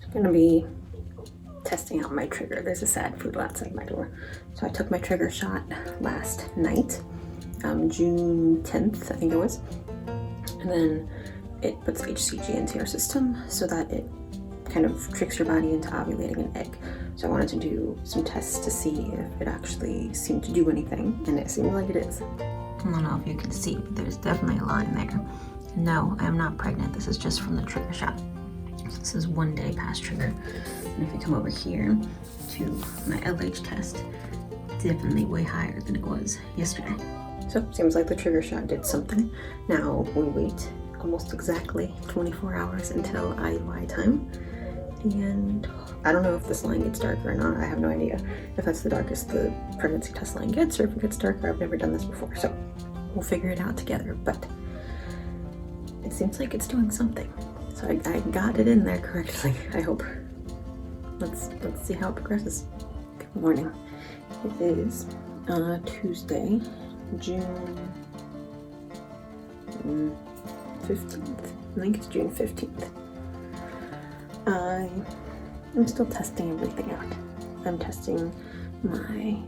I'm gonna be testing out my trigger. There's a sad poodle outside my door. So I took my trigger shot last night, June 10th, I think it was. And then it puts HCG into your system so that it kind of tricks your body into ovulating an egg. So I wanted to do some tests to see if it actually seemed to do anything, and it seemed like it is. I don't know if you can see, but there's definitely a line there. No, I am not pregnant. This is just from the trigger shot. This is 1 day past trigger. And if we come over here to my LH test, definitely way higher than it was yesterday. So seems like the trigger shot did something. Now we wait almost exactly 24 hours until IUI time. And I don't know if this line gets darker or not. I have no idea if that's the darkest the pregnancy test line gets or if it gets darker. I've never done this before, so we'll figure it out together. But it seems like it's doing something. So I got it in there correctly, I hope. Let's see how it progresses. Good morning. It is Tuesday, June 15th. I think it's June 15th. I'm still testing everything out. I'm testing my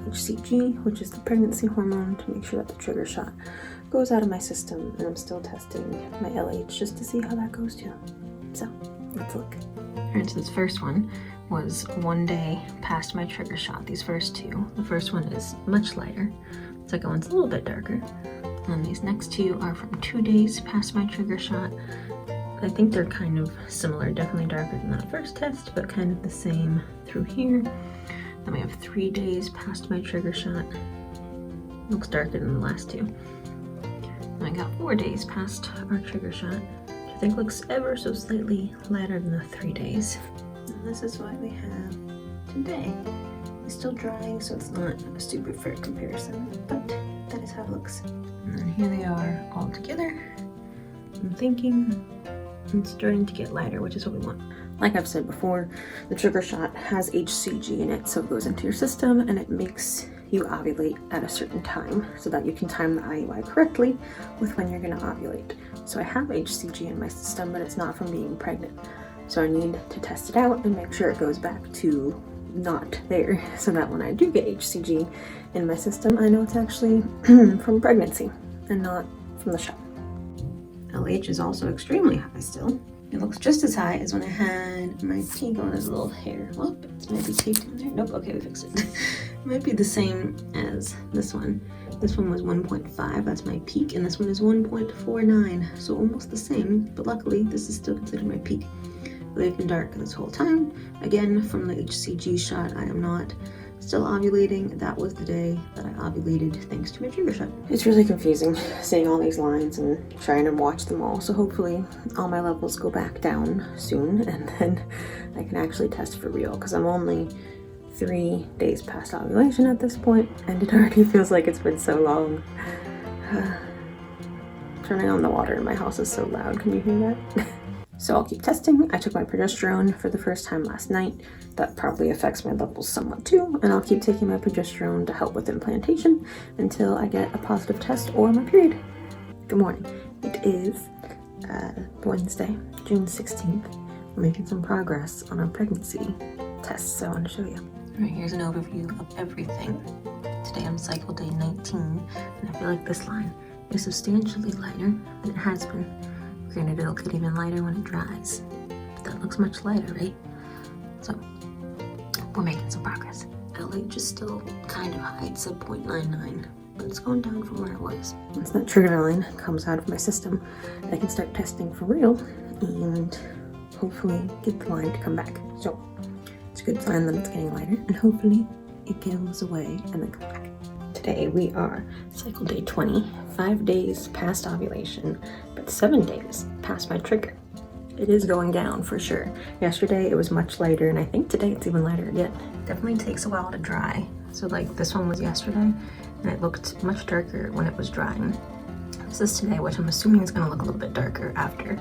HCG, which is the pregnancy hormone, to make sure that the trigger shot goes out of my system, and I'm still testing my LH just to see how that goes too. So let's look. Alright, so this first one was 1 day past my trigger shot. These first two. The first one is much lighter. The second one's a little bit darker. And these next two are from 2 days past my trigger shot. I think they're kind of similar, definitely darker than that first test, but kind of the same through here. Then we have 3 days past my trigger shot. Looks darker than the last two. Then I got 4 days past our trigger shot, which I think looks ever so slightly lighter than the 3 days. And this is what we have today. It's still drying, so it's not a super fair comparison, but that is how it looks. And then here they are all together. I'm thinking it's starting to get lighter, which is what we want. Like I've said before, the trigger shot has HCG in it, so it goes into your system and it makes you ovulate at a certain time so that you can time the IUI correctly with when you're going to ovulate. So I have HCG in my system, but it's not from being pregnant. So I need to test it out and make sure it goes back to not there, so that when I do get HCG in my system, I know it's actually from pregnancy and not from the shot. LH is also extremely high still. It looks just as high as when I had my peak on his little hair. Well, it might be taped in there. Nope, okay, we fixed it. It might be the same as this one. This one was 1.5, that's my peak, and this one is 1.49, so almost the same, but luckily this is still considered my peak. They've been dark this whole time. Again, from the HCG shot, I am not still ovulating. That was the day that I ovulated thanks to my trigger shot. It's really confusing seeing all these lines and trying to watch them all. So hopefully all my levels go back down soon and then I can actually test for real, because I'm only 3 days past ovulation at this point and it already feels like it's been so long. Turning on the water in my house is so loud. Can you hear that? So I'll keep testing. I took my progesterone for the first time last night. That probably affects my levels somewhat too, and I'll keep taking my progesterone to help with implantation until I get a positive test or my period. Good morning. It is Wednesday, June 16th. We're making some progress on our pregnancy tests, so I want to show you. All right, here's an overview of everything. Today I'm cycle day 19, and I feel like this line is substantially lighter than it has been. Granted, it'll get even lighter when it dries, but that looks much lighter, right? So we're making some progress. LH is still kind of high, it's at 0.99, but it's going down from where it was. Once that trigger line comes out of my system, I can start testing for real and hopefully get the line to come back. So it's a good sign that it's getting lighter, and hopefully it goes away and then comes back. Today we are cycle day 20, 5 days past ovulation, but 7 days past my trigger. It is going down for sure. Yesterday it was much lighter, and I think today it's even lighter again. Definitely takes a while to dry. So like this one was yesterday, and it looked much darker when it was drying. This is today, which I'm assuming is gonna look a little bit darker after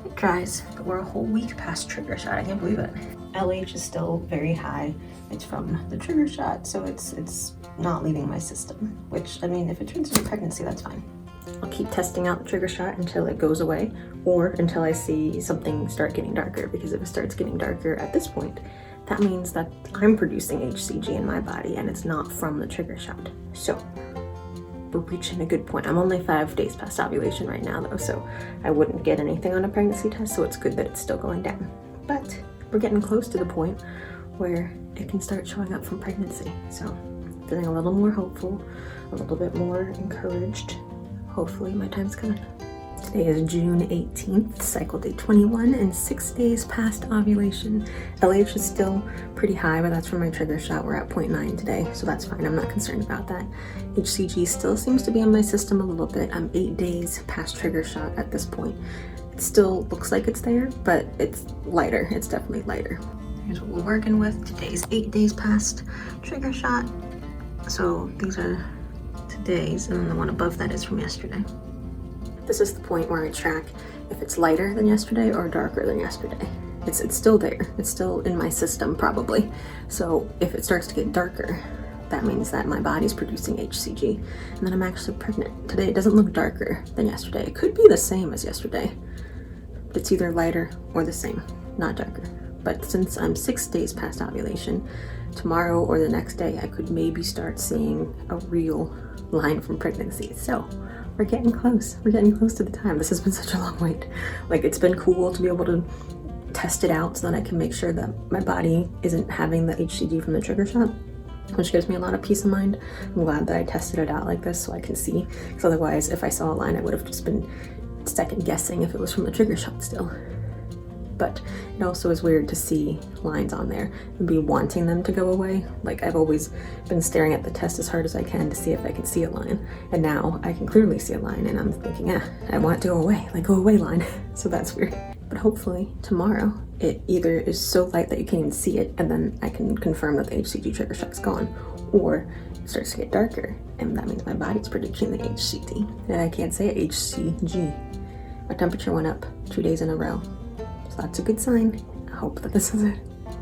it dries, but we're a whole week past trigger shot. I can't believe it. LH is still very high. It's from the trigger shot, so it's not leaving my system, which, I mean, if it turns into pregnancy, that's fine. I'll keep testing out the trigger shot until it goes away, or until I see something start getting darker, because if it starts getting darker at this point, that means that I'm producing HCG in my body and it's not from the trigger shot. So we're reaching a good point. I'm only 5 days past ovulation right now though, so I wouldn't get anything on a pregnancy test, so it's good that it's still going down. But we're getting close to the point where it can start showing up from pregnancy. So feeling a little more hopeful, a little bit more encouraged. Hopefully my time's coming. Today is June 18th, cycle day 21, and 6 days past ovulation. LH is still pretty high, but that's from my trigger shot. We're at 0.9 today, so that's fine. I'm not concerned about that. HCG still seems to be in my system a little bit. I'm 8 days past trigger shot at this point. It still looks like it's there, but it's lighter. It's definitely lighter. Here's what we're working with. Today's 8 days past trigger shot. So these are today's, and then the one above that is from yesterday. This is the point where I track if it's lighter than yesterday or darker than yesterday. It's still there. It's still in my system probably. So if it starts to get darker, that means that my body's producing HCG and then I'm actually pregnant. Today it doesn't look darker than yesterday. It could be the same as yesterday, but it's either lighter or the same, not darker. But since I'm 6 days past ovulation, tomorrow or the next day I could maybe start seeing a real line from pregnancy. So we're getting close. We're getting close to the time. This has been such a long wait. Like, it's been cool to be able to test it out so that I can make sure that my body isn't having the HCG from the trigger shot, which gives me a lot of peace of mind. I'm glad that I tested it out like this so I can see, because otherwise if I saw a line I would have just been second guessing if it was from the trigger shot still. But it also is weird to see lines on there and be wanting them to go away. Like, I've always been staring at the test as hard as I can to see if I can see a line. And now I can clearly see a line and I'm thinking, I want it to go away, like go away line. So that's weird. But hopefully tomorrow it either is so light that you can't even see it and then I can confirm that the HCG trigger shot's gone, or it starts to get darker and that means my body's producing the HCG. And I can't say HCG. My temperature went up 2 days in a row. So that's a good sign. I hope that this is it.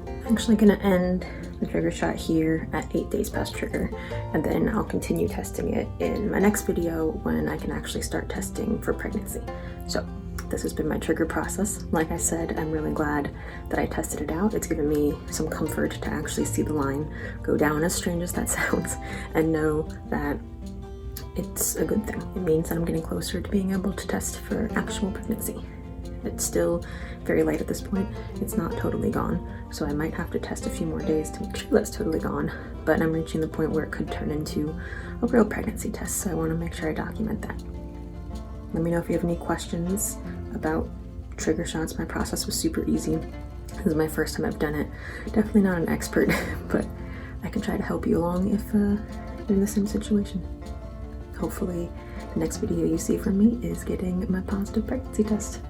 I'm actually gonna end the trigger shot here at 8 days past trigger, and then I'll continue testing it in my next video when I can actually start testing for pregnancy. So this has been my trigger process. Like I said, I'm really glad that I tested it out. It's given me some comfort to actually see the line go down, as strange as that sounds, and know that it's a good thing. It means that I'm getting closer to being able to test for actual pregnancy. It's still very light at this point. It's not totally gone, so I might have to test a few more days to make sure that's totally gone, but I'm reaching the point where it could turn into a real pregnancy test, so I want to make sure I document that. Let me know if you have any questions about trigger shots. My process was super easy. This is my first time I've done it. Definitely not an expert, but I can try to help you along if you're in the same situation. Hopefully the next video you see from me is getting my positive pregnancy test.